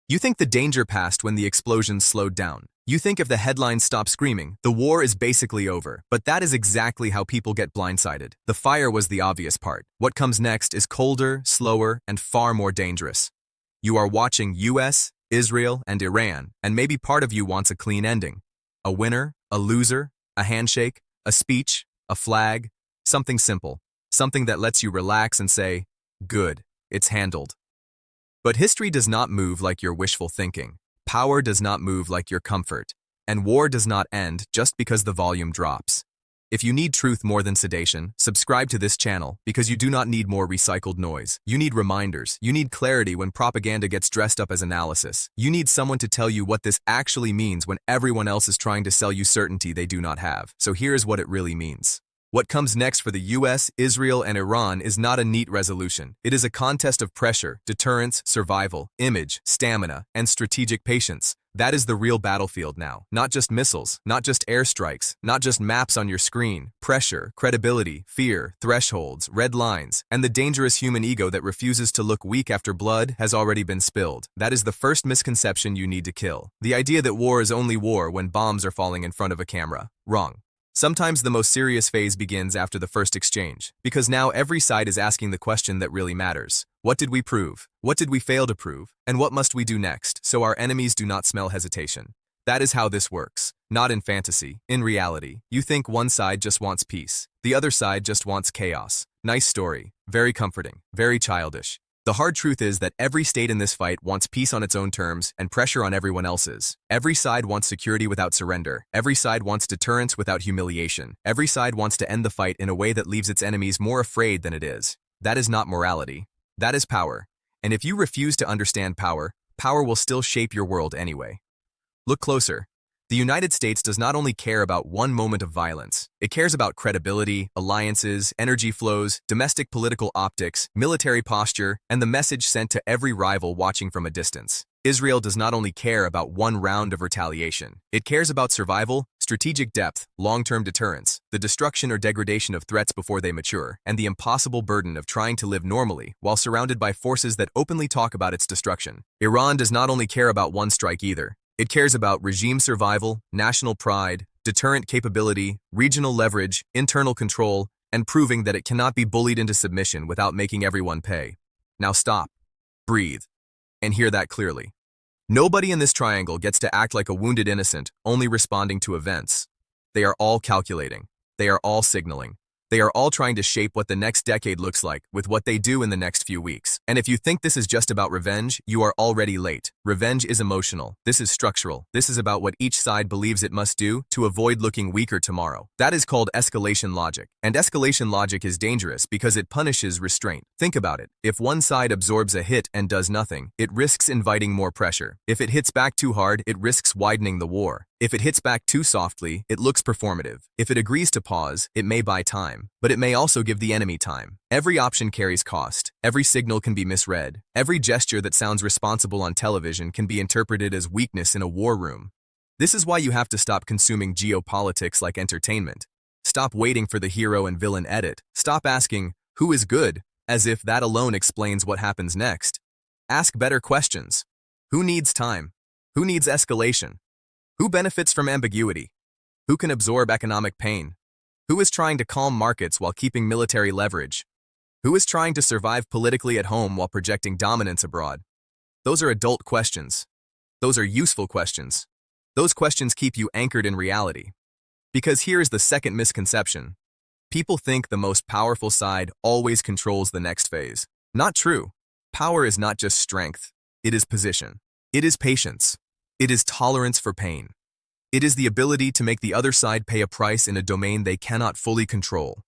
You think the danger passed when the explosions slowed down. You think if the headlines stop screaming, the war is basically over. But that is exactly how people get blindsided. The fire was the obvious part. What comes next is colder, slower, and far more dangerous. You are watching US, Israel, and Iran, and maybe part of you wants a clean ending. A winner, a loser, a handshake, a speech, a flag, something simple. Something that lets you relax and say, good, it's handled. But history does not move like your wishful thinking. Power does not move like your comfort. And war does not end just because the volume drops. If you need truth more than sedation, subscribe to this channel because you do not need more recycled noise. You need reminders. You need clarity when propaganda gets dressed up as analysis. You need someone to tell you what this actually means when everyone else is trying to sell you certainty they do not have. So here's what it really means. What comes next for the US, Israel, and Iran is not a neat resolution. It is a contest of pressure, deterrence, survival, image, stamina, and strategic patience. That is the real battlefield now. Not just missiles, not just airstrikes, not just maps on your screen. Pressure, credibility, fear, thresholds, red lines, and the dangerous human ego that refuses to look weak after blood has already been spilled. That is the first misconception you need to kill. The idea that war is only war when bombs are falling in front of a camera. Wrong. Sometimes the most serious phase begins after the first exchange, because now every side is asking the question that really matters. What did we prove? What did we fail to prove? And what must we do next so our enemies do not smell hesitation? That is how this works. Not in fantasy, in reality. You think one side just wants peace. The other side just wants chaos. Nice story. Very comforting. Very childish. The hard truth is that every state in this fight wants peace on its own terms and pressure on everyone else's. Every side wants security without surrender. Every side wants deterrence without humiliation. Every side wants to end the fight in a way that leaves its enemies more afraid than it is. That is not morality. That is power. And if you refuse to understand power, power will still shape your world anyway. Look closer. The United States does not only care about one moment of violence, it cares about credibility, alliances, energy flows, domestic political optics, military posture, and the message sent to every rival watching from a distance. Israel does not only care about one round of retaliation, it cares about survival, strategic depth, long-term deterrence, the destruction or degradation of threats before they mature, and the impossible burden of trying to live normally while surrounded by forces that openly talk about its destruction. Iran does not only care about one strike either. It cares about regime survival, national pride, deterrent capability, regional leverage, internal control, and proving that it cannot be bullied into submission without making everyone pay. Now stop, breathe, and hear that clearly. Nobody in this triangle gets to act like a wounded innocent, only responding to events. They are all calculating. They are all signaling. They are all trying to shape what the next decade looks like with what they do in the next few weeks. And if you think this is just about revenge, you are already late. Revenge is emotional. This is structural. This is about what each side believes it must do to avoid looking weaker tomorrow. That is called escalation logic. And escalation logic is dangerous because it punishes restraint. Think about it. If one side absorbs a hit and does nothing, it risks inviting more pressure. If it hits back too hard, it risks widening the war. If it hits back too softly, it looks performative. If it agrees to pause, it may buy time, but it may also give the enemy time. Every option carries cost. Every signal can be misread. Every gesture that sounds responsible on television can be interpreted as weakness in a war room. This is why you have to stop consuming geopolitics like entertainment. Stop waiting for the hero and villain edit. Stop asking, who is good, as if that alone explains what happens next. Ask better questions. Who needs time? Who needs escalation? Who benefits from ambiguity? Who can absorb economic pain? Who is trying to calm markets while keeping military leverage? Who is trying to survive politically at home while projecting dominance abroad? Those are adult questions. Those are useful questions. Those questions keep you anchored in reality. Because here is the second misconception. People think the most powerful side always controls the next phase. Not true. Power is not just strength. It is position. It is patience. It is tolerance for pain. It is the ability to make the other side pay a price in a domain they cannot fully control.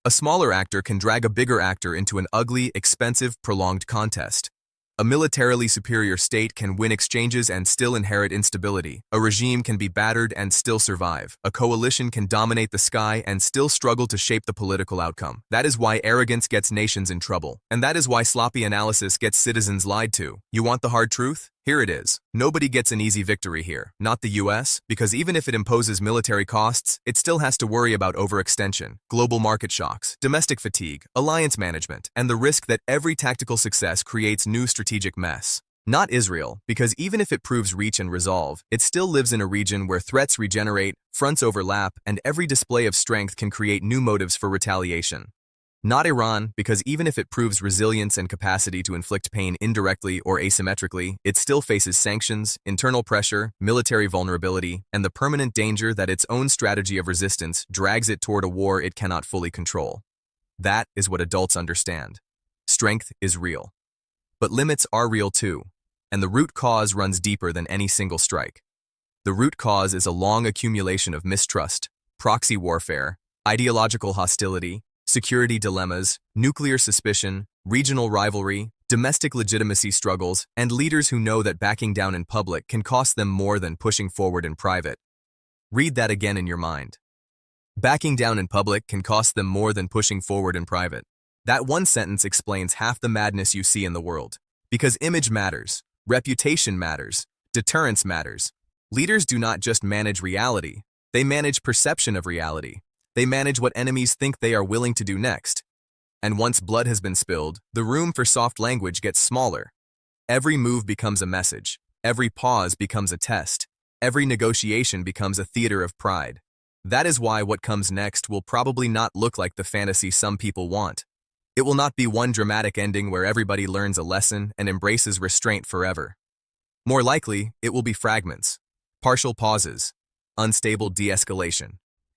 A smaller actor can drag a bigger actor into an ugly, expensive, prolonged contest. A militarily superior state can win exchanges and still inherit instability. A regime can be battered and still survive. A coalition can dominate the sky and still struggle to shape the political outcome. That is why arrogance gets nations in trouble. And that is why sloppy analysis gets citizens lied to. You want the hard truth? Here it is. Nobody gets an easy victory here. Not the US, because even if it imposes military costs, it still has to worry about overextension, global market shocks, domestic fatigue, alliance management, and the risk that every tactical success creates new strategic mess. Not Israel, because even if it proves reach and resolve, it still lives in a region where threats regenerate, fronts overlap, and every display of strength can create new motives for retaliation. Not Iran, because even if it proves resilience and capacity to inflict pain indirectly or asymmetrically, it still faces sanctions, internal pressure, military vulnerability, and the permanent danger that its own strategy of resistance drags it toward a war it cannot fully control. That is what adults understand. Strength is real. But limits are real too, and the root cause runs deeper than any single strike. The root cause is a long accumulation of mistrust, proxy warfare, ideological hostility, security dilemmas, nuclear suspicion, regional rivalry, domestic legitimacy struggles, and leaders who know that backing down in public can cost them more than pushing forward in private. Read that again in your mind. Backing down in public can cost them more than pushing forward in private. That one sentence explains half the madness you see in the world. Because image matters, reputation matters, deterrence matters. Leaders do not just manage reality, they manage perception of reality. They manage what enemies think they are willing to do next. And once blood has been spilled, the room for soft language gets smaller. Every move becomes a message. Every pause becomes a test. Every negotiation becomes a theater of pride. That is why what comes next will probably not look like the fantasy some people want. It will not be one dramatic ending where everybody learns a lesson and embraces restraint forever. More likely, it will be fragments, partial pauses, unstable de-escalation,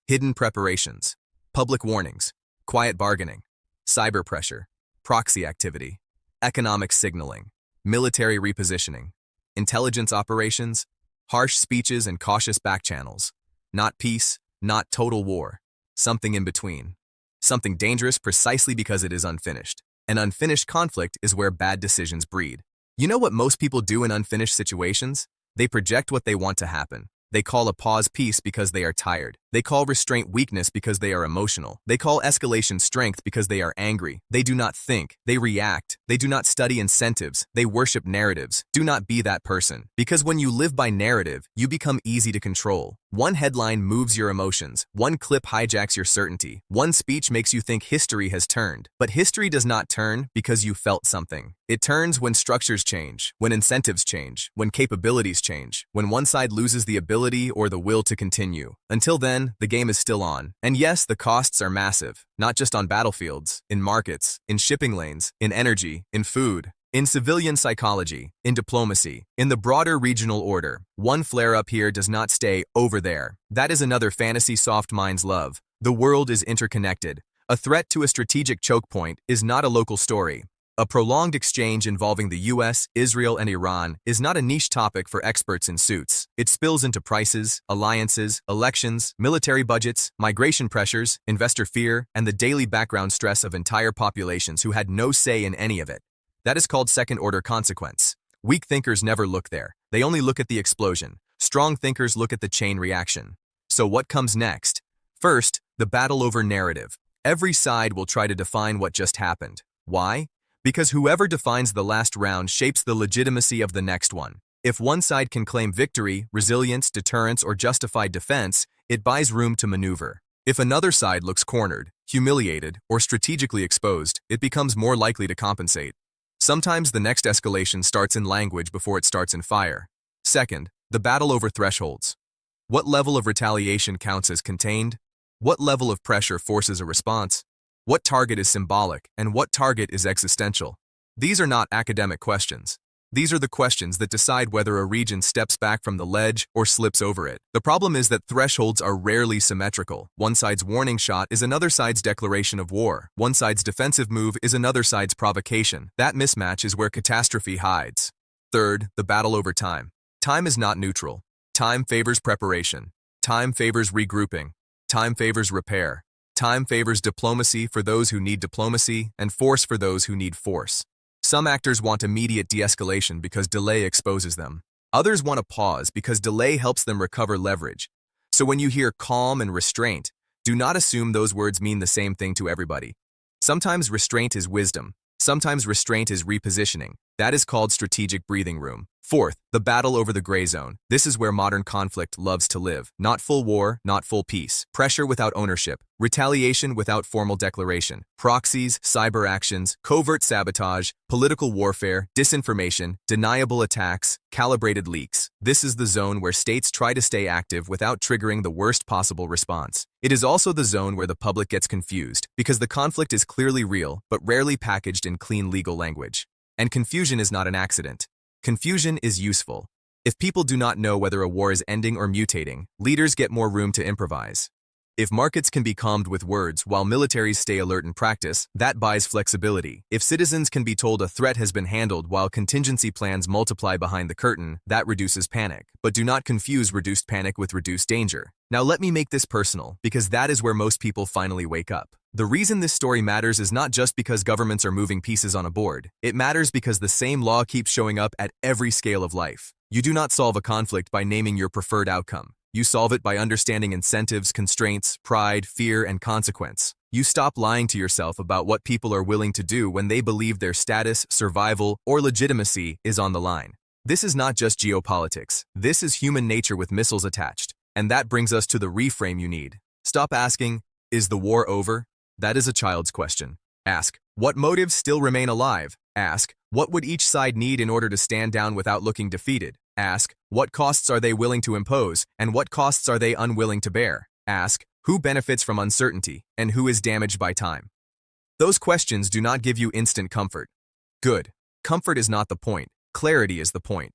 hidden preparations, public warnings, quiet bargaining, cyber pressure, proxy activity, economic signaling, military repositioning, intelligence operations, harsh speeches and cautious backchannels. Not peace, not total war, something in between. Something dangerous precisely because it is unfinished. An unfinished conflict is where bad decisions breed. You know what most people do in unfinished situations? They project what they want to happen. They call a pause peace because they are tired. They call restraint weakness because they are emotional. They call escalation strength because they are angry. They do not think. They react. They do not study incentives. They worship narratives. Do not be that person. Because when you live by narrative, you become easy to control. One headline moves your emotions. One clip hijacks your certainty. One speech makes you think history has turned. But history does not turn because you felt something. It turns when structures change, when incentives change, when capabilities change, when one side loses the ability or the will to continue. Until then, the game is still on. And yes, the costs are massive, not just on battlefields, in markets, in shipping lanes, in energy, in food, in civilian psychology, in diplomacy, in the broader regional order. One flare-up here does not stay over there. That is another fantasy soft minds love. The world is interconnected. A threat to a strategic choke point is not a local story. A prolonged exchange involving the U.S., Israel, and Iran is not a niche topic for experts in suits. It spills into prices, alliances, elections, military budgets, migration pressures, investor fear, and the daily background stress of entire populations who had no say in any of it. That is called second-order consequence. Weak thinkers never look there. They only look at the explosion. Strong thinkers look at the chain reaction. So what comes next? First, the battle over narrative. Every side will try to define what just happened. Why? Because whoever defines the last round shapes the legitimacy of the next one. If one side can claim victory, resilience, deterrence, or justified defense, it buys room to maneuver. If another side looks cornered, humiliated, or strategically exposed, it becomes more likely to compensate. Sometimes the next escalation starts in language before it starts in fire. Second, the battle over thresholds. What level of retaliation counts as contained? What level of pressure forces a response? What target is symbolic and what target is existential? These are not academic questions. These are the questions that decide whether a region steps back from the ledge or slips over it. The problem is that thresholds are rarely symmetrical. One side's warning shot is another side's declaration of war. One side's defensive move is another side's provocation. That mismatch is where catastrophe hides. Third, the battle over time. Time is not neutral. Time favors preparation. Time favors regrouping. Time favors repair. Time favors diplomacy for those who need diplomacy and force for those who need force. Some actors want immediate de-escalation because delay exposes them. Others want a pause because delay helps them recover leverage. So when you hear calm and restraint, do not assume those words mean the same thing to everybody. Sometimes restraint is wisdom. Sometimes restraint is repositioning. That is called strategic breathing room. Fourth, the battle over the gray zone. This is where modern conflict loves to live. Not full war, not full peace. Pressure without ownership. Retaliation without formal declaration. Proxies, cyber actions, covert sabotage, political warfare, disinformation, deniable attacks, calibrated leaks. This is the zone where states try to stay active without triggering the worst possible response. It is also the zone where the public gets confused, because the conflict is clearly real, but rarely packaged in clean legal language. And confusion is not an accident. Confusion is useful. If people do not know whether a war is ending or mutating, leaders get more room to improvise. If markets can be calmed with words while militaries stay alert in practice, that buys flexibility. If citizens can be told a threat has been handled while contingency plans multiply behind the curtain, that reduces panic. But do not confuse reduced panic with reduced danger. Now let me make this personal, because that is where most people finally wake up. The reason this story matters is not just because governments are moving pieces on a board. It matters because the same law keeps showing up at every scale of life. You do not solve a conflict by naming your preferred outcome. You solve it by understanding incentives, constraints, pride, fear, and consequence. You stop lying to yourself about what people are willing to do when they believe their status, survival, or legitimacy is on the line. This is not just geopolitics. This is human nature with missiles attached. And that brings us to the reframe you need. Stop asking, is the war over? That is a child's question. Ask, what motives still remain alive? Ask, what would each side need in order to stand down without looking defeated? Ask, what costs are they willing to impose, and what costs are they unwilling to bear? Ask, who benefits from uncertainty, and who is damaged by time? Those questions do not give you instant comfort. Good. Comfort is not the point. Clarity is the point.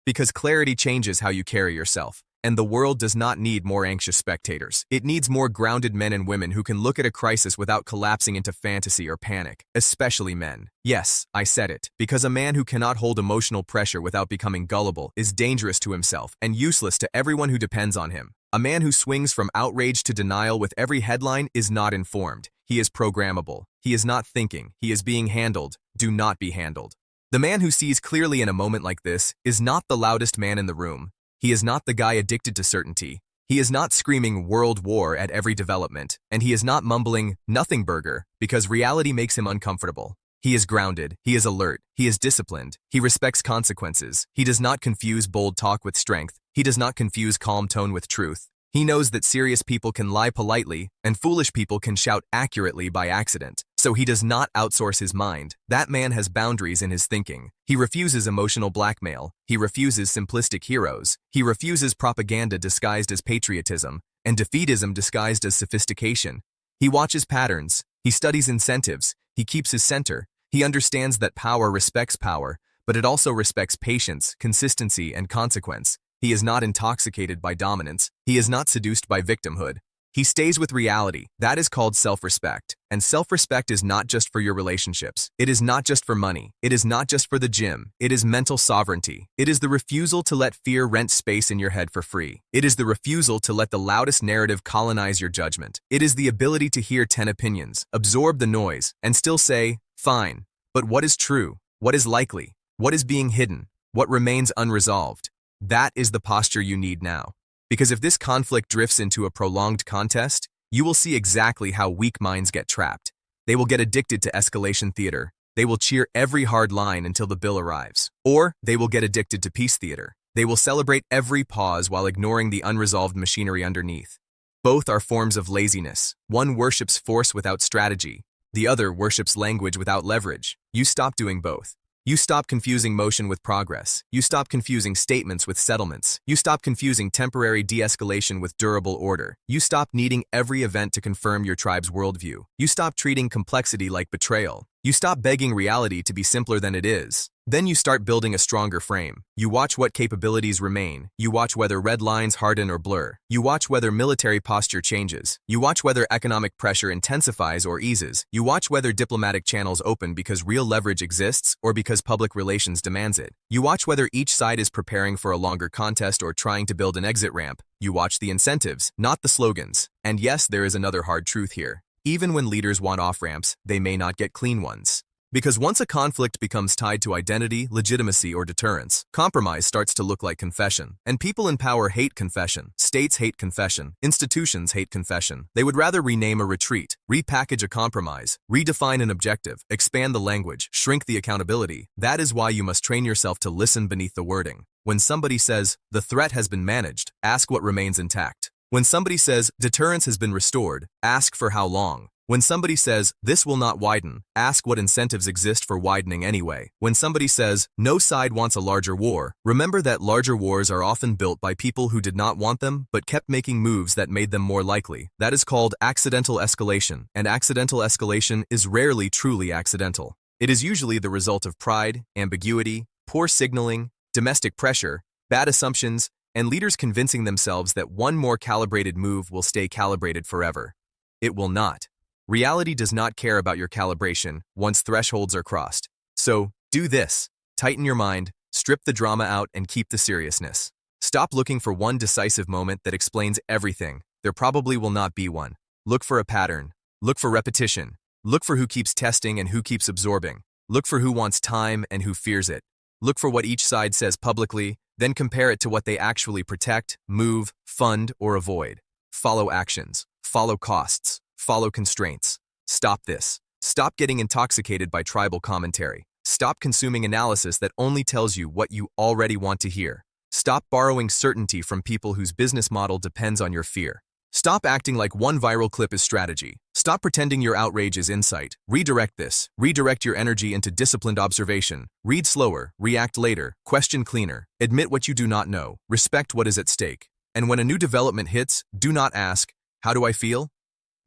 Because clarity changes how you carry yourself. And the world does not need more anxious spectators. It needs more grounded men and women who can look at a crisis without collapsing into fantasy or panic, especially men. Yes, I said it, because a man who cannot hold emotional pressure without becoming gullible is dangerous to himself and useless to everyone who depends on him. A man who swings from outrage to denial with every headline is not informed. He is programmable. He is not thinking. He is being handled. Do not be handled. The man who sees clearly in a moment like this is not the loudest man in the room. He is not the guy addicted to certainty. He is not screaming world war at every development, and he is not mumbling nothing burger because reality makes him uncomfortable. He is grounded, he is alert, he is disciplined, he respects consequences, he does not confuse bold talk with strength, he does not confuse calm tone with truth. He knows that serious people can lie politely and foolish people can shout accurately by accident. So he does not outsource his mind. That man has boundaries in his thinking. He refuses emotional blackmail. He refuses simplistic heroes. He refuses propaganda disguised as patriotism and defeatism disguised as sophistication. He watches patterns. He studies incentives. He keeps his center. He understands that power respects power, but it also respects patience, consistency, and consequence. He is not intoxicated by dominance. He is not seduced by victimhood. He stays with reality. That is called self-respect. And self-respect is not just for your relationships. It is not just for money. It is not just for the gym. It is mental sovereignty. It is the refusal to let fear rent space in your head for free. It is the refusal to let the loudest narrative colonize your judgment. It is the ability to hear 10 opinions, absorb the noise, and still say, fine. But what is true? What is likely? What is being hidden? What remains unresolved? That is the posture you need now. Because if this conflict drifts into a prolonged contest, you will see exactly how weak minds get trapped. They will get addicted to escalation theater. They will cheer every hard line until the bill arrives. Or they will get addicted to peace theater. They will celebrate every pause while ignoring the unresolved machinery underneath. Both are forms of laziness. One worships force without strategy. The other worships language without leverage. You stop doing both. You stop confusing motion with progress. You stop confusing statements with settlements. You stop confusing temporary de-escalation with durable order. You stop needing every event to confirm your tribe's worldview. You stop treating complexity like betrayal. You stop begging reality to be simpler than it is. Then you start building a stronger frame. You watch what capabilities remain. You watch whether red lines harden or blur. You watch whether military posture changes. You watch whether economic pressure intensifies or eases. You watch whether diplomatic channels open because real leverage exists or because public relations demands it. You watch whether each side is preparing for a longer contest or trying to build an exit ramp. You watch the incentives, not the slogans. And yes, there is another hard truth here. Even when leaders want off-ramps, they may not get clean ones. Because once a conflict becomes tied to identity, legitimacy, or deterrence, compromise starts to look like confession. And people in power hate confession. States hate confession. Institutions hate confession. They would rather rename a retreat, repackage a compromise, redefine an objective, expand the language, shrink the accountability. That is why you must train yourself to listen beneath the wording. When somebody says, the threat has been managed, ask what remains intact. When somebody says, deterrence has been restored, ask for how long. When somebody says, this will not widen, ask what incentives exist for widening anyway. When somebody says, no side wants a larger war, remember that larger wars are often built by people who did not want them but kept making moves that made them more likely. That is called accidental escalation, and accidental escalation is rarely truly accidental. It is usually the result of pride, ambiguity, poor signaling, domestic pressure, bad assumptions, and leaders convincing themselves that one more calibrated move will stay calibrated forever. It will not. Reality does not care about your calibration once thresholds are crossed. So, do this. Tighten your mind, strip the drama out, and keep the seriousness. Stop looking for one decisive moment that explains everything. There probably will not be one. Look for a pattern. Look for repetition. Look for who keeps testing and who keeps absorbing. Look for who wants time and who fears it. Look for what each side says publicly, then compare it to what they actually protect, move, fund, or avoid. Follow actions. Follow costs. Follow constraints. Stop this. Stop getting intoxicated by tribal commentary. Stop consuming analysis that only tells you what you already want to hear. Stop borrowing certainty from people whose business model depends on your fear. Stop acting like one viral clip is strategy. Stop pretending your outrage is insight. Redirect this. Redirect your energy into disciplined observation. Read slower, react later, question cleaner, admit what you do not know, respect what is at stake. And when a new development hits, do not ask, how do I feel?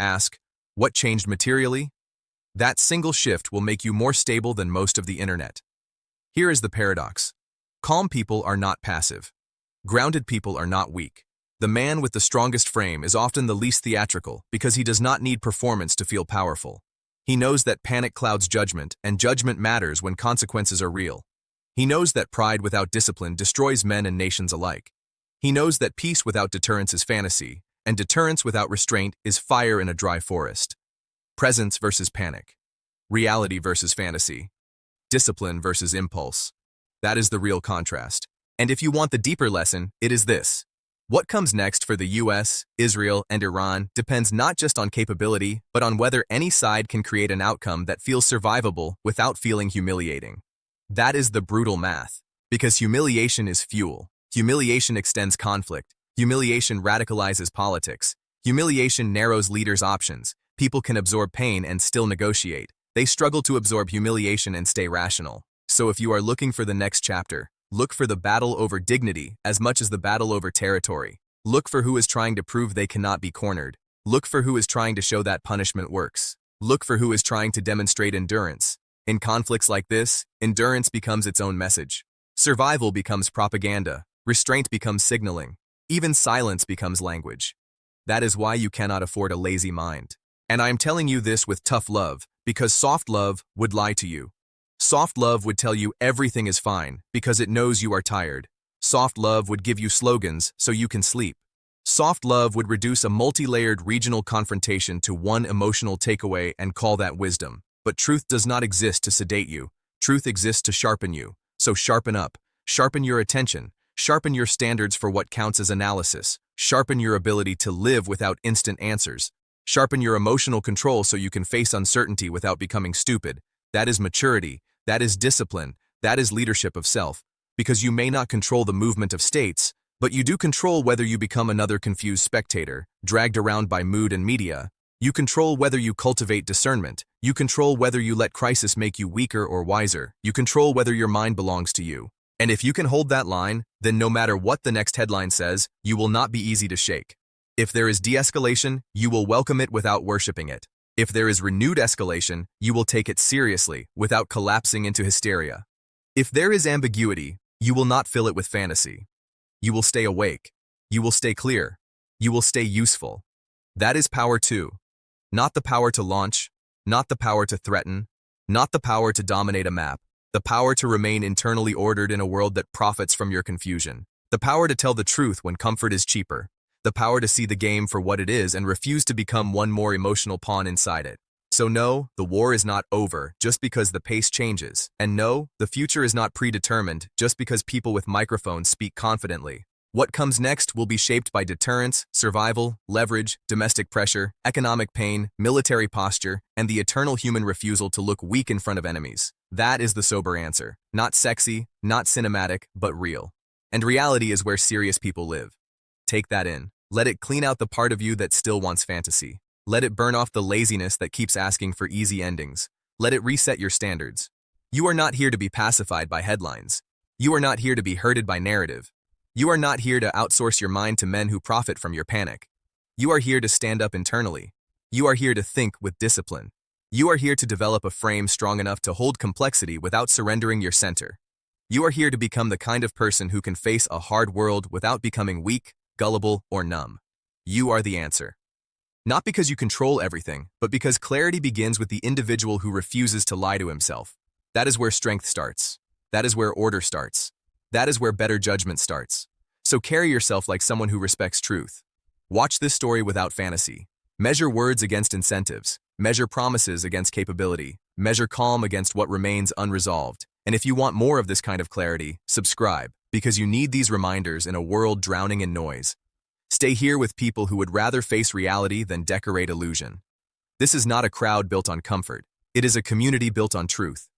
Ask, what changed materially? That single shift will make you more stable than most of the internet. Here is the paradox. Calm people are not passive. Grounded people are not weak. The man with the strongest frame is often the least theatrical because he does not need performance to feel powerful. He knows that panic clouds judgment, and judgment matters when consequences are real. He knows that pride without discipline destroys men and nations alike. He knows that peace without deterrence is fantasy, and deterrence without restraint is fire in a dry forest. Presence versus panic. Reality versus fantasy. Discipline versus impulse. That is the real contrast. And if you want the deeper lesson, it is this. What comes next for the US, Israel, and Iran depends not just on capability, but on whether any side can create an outcome that feels survivable without feeling humiliating. That is the brutal math. Because humiliation is fuel. Humiliation extends conflict. Humiliation radicalizes politics. Humiliation narrows leaders' options. People can absorb pain and still negotiate. They struggle to absorb humiliation and stay rational. So if you are looking for the next chapter, look for the battle over dignity as much as the battle over territory. Look for who is trying to prove they cannot be cornered. Look for who is trying to show that punishment works. Look for who is trying to demonstrate endurance. In conflicts like this, endurance becomes its own message. Survival becomes propaganda. Restraint becomes signaling. Even silence becomes language. That is why you cannot afford a lazy mind. And I am telling you this with tough love, because soft love would lie to you. Soft love would tell you everything is fine because it knows you are tired. Soft love would give you slogans so you can sleep. Soft love would reduce a multi-layered regional confrontation to one emotional takeaway and call that wisdom. But truth does not exist to sedate you. Truth exists to sharpen you. So sharpen up. Sharpen your attention. Sharpen your standards for what counts as analysis. Sharpen your ability to live without instant answers. Sharpen your emotional control so you can face uncertainty without becoming stupid. That is maturity. That is discipline. That is leadership of self. Because you may not control the movement of states, but you do control whether you become another confused spectator, dragged around by mood and media. You control whether you cultivate discernment. You control whether you let crisis make you weaker or wiser. You control whether your mind belongs to you. And if you can hold that line, then no matter what the next headline says, you will not be easy to shake. If there is de-escalation, you will welcome it without worshiping it. If there is renewed escalation, you will take it seriously without collapsing into hysteria. If there is ambiguity, you will not fill it with fantasy. You will stay awake. You will stay clear. You will stay useful. That is power too. Not the power to launch, not the power to threaten, not the power to dominate a map. The power to remain internally ordered in a world that profits from your confusion. The power to tell the truth when comfort is cheaper. The power to see the game for what it is and refuse to become one more emotional pawn inside it. So no, the war is not over just because the pace changes. And no, the future is not predetermined just because people with microphones speak confidently. What comes next will be shaped by deterrence, survival, leverage, domestic pressure, economic pain, military posture, and the eternal human refusal to look weak in front of enemies. That is the sober answer. Not sexy, not cinematic, but real. And reality is where serious people live. Take that in. Let it clean out the part of you that still wants fantasy. Let it burn off the laziness that keeps asking for easy endings. Let it reset your standards. You are not here to be pacified by headlines. You are not here to be herded by narrative. You are not here to outsource your mind to men who profit from your panic. You are here to stand up internally. You are here to think with discipline. You are here to develop a frame strong enough to hold complexity without surrendering your center. You are here to become the kind of person who can face a hard world without becoming weak, gullible, or numb. You are the answer. Not because you control everything, but because clarity begins with the individual who refuses to lie to himself. That is where strength starts. That is where order starts. That is where better judgment starts. So carry yourself like someone who respects truth. Watch this story without fantasy. Measure words against incentives. Measure promises against capability. Measure calm against what remains unresolved. And if you want more of this kind of clarity, subscribe, because you need these reminders in a world drowning in noise. Stay here with people who would rather face reality than decorate illusion. This is not a crowd built on comfort. It is a community built on truth.